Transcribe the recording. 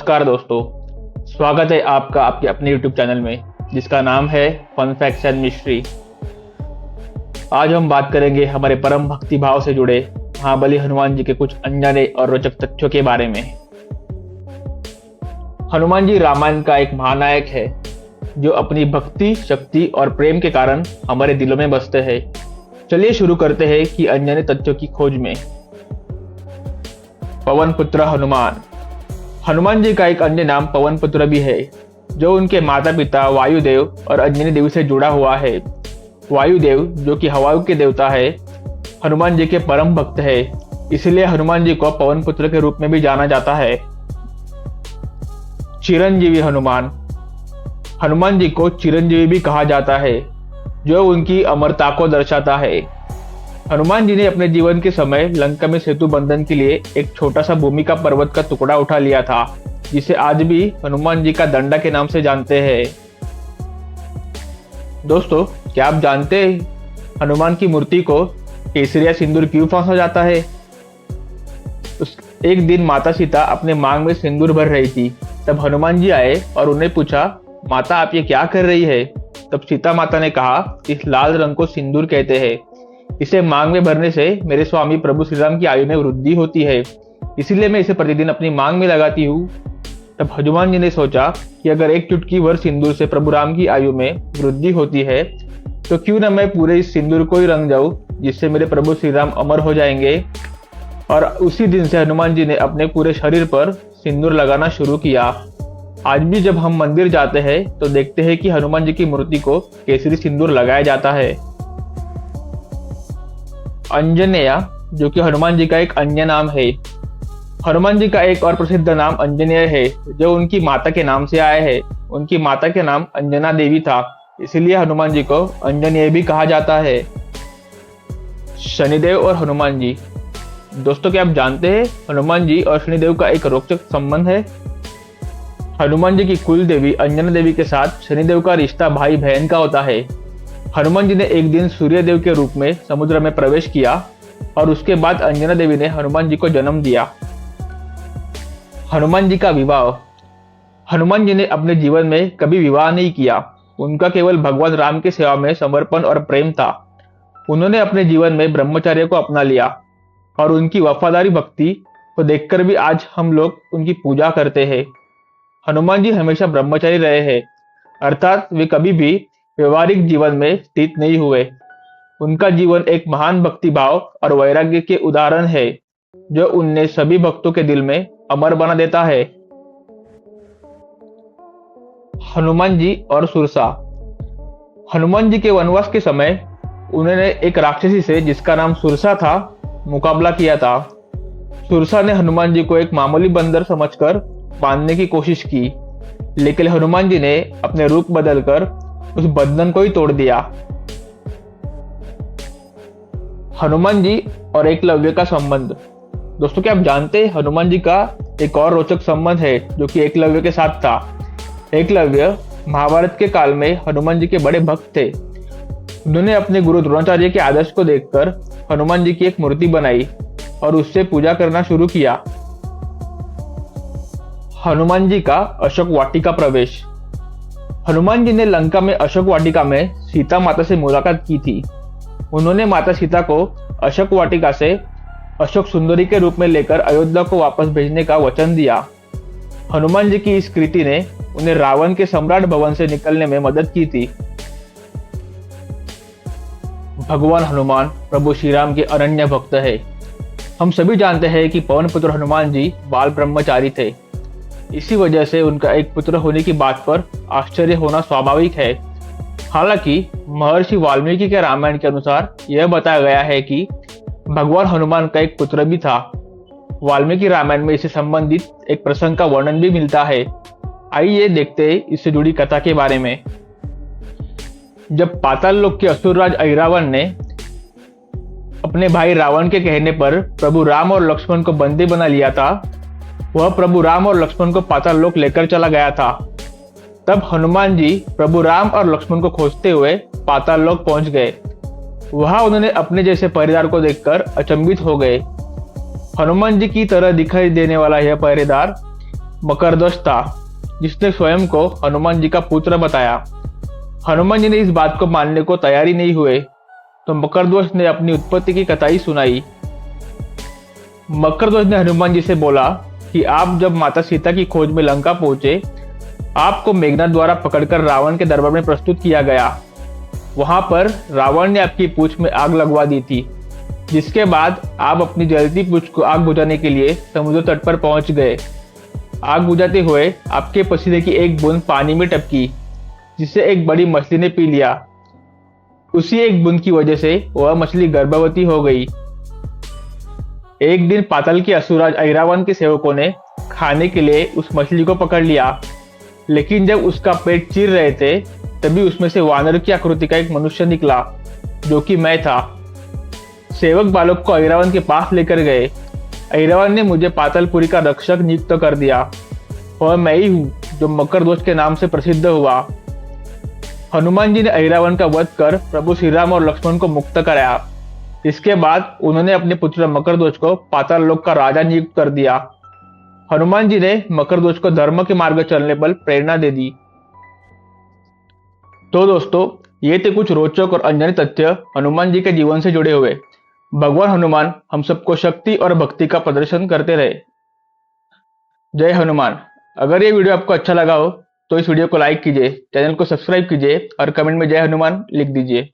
नमस्कार दोस्तों, स्वागत है आपका आपके अपने YouTube चैनल में जिसका नाम है फन फैक्ट्स एंड मिस्ट्री। आज हम बात करेंगे हमारे परम भक्ति भाव से जुड़े महाबली हनुमान जी के कुछ अनजाने और रोचक तथ्यों के बारे में। हनुमान जी रामायण का एक महानायक है जो अपनी भक्ति, शक्ति और प्रेम के कारण हमारे दिलों में बसते हैं। चलिए शुरू करते हैं कि अनजाने तथ्यों की खोज में। पवन पुत्र हनुमान। हनुमान जी का एक अन्य नाम पवन पुत्र भी है, जो उनके माता पिता वायुदेव और अंजनी देवी से जुड़ा हुआ है। वायुदेव, जो कि हवाओं के देवता है, हनुमान जी के परम भक्त है, इसलिए हनुमान जी को पवन पुत्र के रूप में भी जाना जाता है। चिरंजीवी हनुमान। हनुमान जी को चिरंजीवी भी कहा जाता है, जो उनकी अमरता को दर्शाता है। हनुमान जी ने अपने जीवन के समय लंका में सेतु बंधन के लिए एक छोटा सा भूमि का पर्वत का टुकड़ा उठा लिया था, जिसे आज भी हनुमान जी का दंडा के नाम से जानते हैं। दोस्तों, क्या आप जानते हैं हनुमान की मूर्ति को केसरिया सिंदूर क्यों फांसा जाता है? एक दिन माता सीता अपने मांग में सिंदूर भर रही थी। तब हनुमान जी आए और उन्हें पूछा, माता आप ये क्या कर रही है? तब सीता माता ने कहा, इस लाल रंग को सिंदूर कहते हैं। इसे मांग में भरने से मेरे स्वामी प्रभु श्री राम की आयु में वृद्धि होती है, इसीलिए मैं इसे प्रतिदिन अपनी मांग में लगाती हूँ। तब हनुमान जी ने सोचा कि अगर एक चुटकी भर सिंदूर से प्रभु राम की आयु में वृद्धि होती है, तो क्यों न मैं पूरे इस सिंदूर को ही रंग जाऊं, जिससे मेरे प्रभु श्री राम अमर हो जाएंगे। और उसी दिन से हनुमान जी ने अपने पूरे शरीर पर सिंदूर लगाना शुरू किया। आज भी जब हम मंदिर जाते हैं तो देखते हैं कि हनुमान जी की मूर्ति को केसरी सिंदूर लगाया जाता है। अंजनेया, जो कि हनुमान जी का एक अन्य नाम है। हनुमान जी का एक और प्रसिद्ध नाम अंजनेय है, जो उनकी माता के नाम से आया है। उनकी माता के नाम अंजना देवी था, इसलिए हनुमान जी को अंजनेय भी कहा जाता है। शनिदेव और हनुमान जी। दोस्तों, क्या आप जानते हैं हनुमान जी और शनिदेव का एक रोचक संबंध है? हनुमान जी की कुल देवी अंजना देवी के साथ शनिदेव का रिश्ता भाई बहन का होता है। हनुमान जी ने एक दिन सूर्यदेव के रूप में समुद्र में प्रवेश किया और उसके बाद अंजना देवी ने हनुमान जी को जन्म दिया। हनुमान जी का विवाह। हनुमान जी ने अपने जीवन में कभी विवाह नहीं किया। उनका केवल भगवान राम की सेवा में समर्पण और प्रेम था। उन्होंने अपने जीवन में ब्रह्मचर्य को अपना लिया और उनकी वफादारी भक्ति को देखकर भी आज हम लोग उनकी पूजा करते हैं। हनुमान जी हमेशा ब्रह्मचारी रहे हैं, अर्थात वे कभी भी व्यवहारिक जीवन में स्थित नहीं हुए। उनका जीवन एक महान भक्ति भाव और वैराग्य के उदाहरण है, जो उन्हें सभी भक्तों के दिल में अमर बना देता है। हनुमान जी और सुरसा। हनुमान जी के वनवास के समय उन्होंने एक राक्षसी से, जिसका नाम सुरसा था, मुकाबला किया था। सुरसा ने हनुमान जी को एक मामूली बंदर समझकर बांधने की कोशिश की, लेकिन हनुमान जी ने अपने रूप बदलकर उस बंधन को ही तोड़ दिया। हनुमान जी और एकलव्य का संबंध। दोस्तों, क्या आप जानते हैं हनुमान जी का एक और रोचक संबंध है जो कि एकलव्य के साथ था। एकलव्य महाभारत के काल में हनुमान जी के बड़े भक्त थे। उन्होंने अपने गुरु द्रोणाचार्य के आदर्श को देखकर हनुमान जी की एक मूर्ति बनाई और उससे पूजा करना शुरू किया। हनुमान जी का अशोक वाटिका प्रवेश। हनुमान जी ने लंका में अशोक वाटिका में सीता माता से मुलाकात की थी। उन्होंने माता सीता को अशोक वाटिका से अशोक सुंदरी के रूप में लेकर अयोध्या को वापस भेजने का वचन दिया। हनुमान जी की इस कृति ने उन्हें रावण के सम्राट भवन से निकलने में मदद की थी। भगवान हनुमान प्रभु श्री राम के अनन्य भक्त है। हम सभी जानते हैं कि पवन पुत्र हनुमान जी बाल ब्रह्मचारी थे। इसी वजह से उनका एक पुत्र होने की बात पर आश्चर्य होना स्वाभाविक है। हालांकि महर्षि वाल्मीकि के रामायण के अनुसार यह बताया गया है कि भगवान हनुमान का एक पुत्र भी था। वाल्मीकि रामायण में इससे संबंधित एक प्रसंग का वर्णन भी मिलता है। आइए देखते हैं इससे जुड़ी कथा के बारे में। जब पाताल लोक के असुरराज ऐरावत ने अपने भाई रावण के कहने पर प्रभु राम और लक्ष्मण को बंदी बना लिया था, वह प्रभु राम और लक्ष्मण को पाताल लोक लेकर चला गया था। तब हनुमान जी प्रभु राम और लक्ष्मण को खोजते हुए पाताल लोक पहुंच गए। वहां उन्होंने अपने जैसे पहरेदार को देखकर अचंभित हो गए। हनुमान जी की तरह दिखाई देने वाला यह पहरेदार मकरध्वज था, जिसने स्वयं को हनुमान जी का पुत्र बताया। हनुमान जी ने इस बात को मानने को तैयार ही नहीं हुए, तो मकरध्वज ने अपनी उत्पत्ति की कथाई सुनाई। मकरध्वज ने हनुमान जी से बोला कि आप जब माता सीता की खोज में लंका पहुंचे, आपको मेघनाद द्वारा पकड़कर रावण के दरबार में प्रस्तुत किया गया। वहां पर रावण ने आपकी पूंछ में आग लगवा दी थी, जिसके बाद आप अपनी जलती पूंछ को आग बुझाने के लिए समुद्र तट पर पहुंच गए। आग बुझाते हुए आपके पसीने की एक बूंद पानी में टपकी, जिसे एक बड़ी मछली ने पी लिया। उसी एक बूंद की वजह से वह मछली गर्भवती हो गई। एक दिन पाताल के असुरराज ऐरावत के सेवकों ने खाने के लिए उस मछली को पकड़ लिया, लेकिन जब उसका पेट चीर रहे थे, तभी उसमें से वानर की आकृति का एक मनुष्य निकला, जो कि मैं था। सेवक बालक को ऐरावत के पास लेकर गए। ऐरावत ने मुझे पातालपुरी का रक्षक नियुक्त कर दिया, और मैं ही हूँ जो मकरध्वज के नाम से प्रसिद्ध हुआ। हनुमान जी ने ऐरावत का वध कर प्रभु श्री राम और लक्ष्मण को मुक्त कराया। इसके बाद उन्होंने अपने पुत्र मकरध्वज को पाताल लोक का राजा नियुक्त कर दिया। हनुमान जी ने मकरध्वज को धर्म के मार्ग चलने पर प्रेरणा दे दी। तो दोस्तों, ये थे कुछ रोचक और अनजाने तथ्य हनुमान जी के जीवन से जुड़े हुए। भगवान हनुमान हम सबको शक्ति और भक्ति का प्रदर्शन करते रहे। जय हनुमान। अगर ये वीडियो आपको अच्छा लगा हो तो इस वीडियो को लाइक कीजिए, चैनल को सब्सक्राइब कीजिए और कमेंट में जय हनुमान लिख दीजिए।